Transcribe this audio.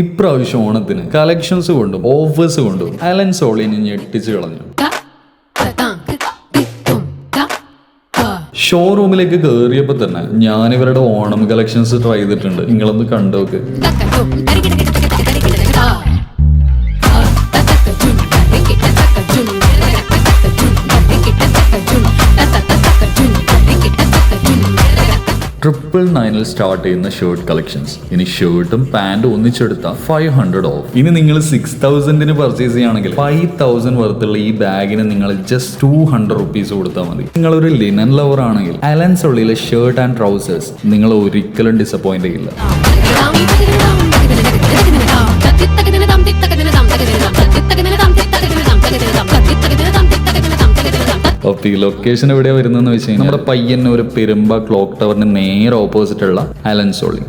ഇപ്രാവശ്യം ഓണത്തിന് കളക്ഷൻസ് കൊണ്ടും ഓഫേഴ്സ് കൊണ്ടും അലൻ സോളിനെ ഞെട്ടിച്ചു കളഞ്ഞു. ഷോറൂമിലേക്ക് കയറിയപ്പോ തന്നെ ഞാനിവരുടെ ഓണം കളക്ഷൻസ് ട്രൈ ചെയ്തിട്ടുണ്ട്. നിങ്ങളൊന്ന് കണ്ടോക്ക്. $999 സ്റ്റാർട്ട് ചെയ്യുന്ന ഷർട്ട് കളക്ഷൻസ്. ഇനി ഷർട്ടും പാന്റും ഒന്നിച്ചെടുത്താൽ 500 ഓഫ്. ഇനി നിങ്ങൾ 6000 പർച്ചേസ് ചെയ്യുകയാണെങ്കിൽ 5000 വർത്തുള്ള ഈ ബാഗിന് നിങ്ങൾ ജസ്റ്റ് 200 റുപ്പീസ് കൊടുത്താൽ മതി. നിങ്ങളൊരു ലിനൻ ലവർ ആണെങ്കിൽ അലൻ സോളിയിലെ ഷർട്ട് ആൻഡ് ട്രൗസേഴ്സ് നിങ്ങൾ ഒരിക്കലും ഡിസപ്പോയിന്റ് ചെയ്യില്ല. അപ്പോൾ ഈ ലൊക്കേഷൻ എവിടെയാണ് വരുന്നതെന്ന് വെച്ച് കഴിഞ്ഞാൽ നമ്മുടെ പയ്യന്നൂർ പെരുമ്പ ക്ലോക്ക് ടവറിന് നേരെ ഓപ്പോസിറ്റ് ഉള്ള അലൻ സോളി.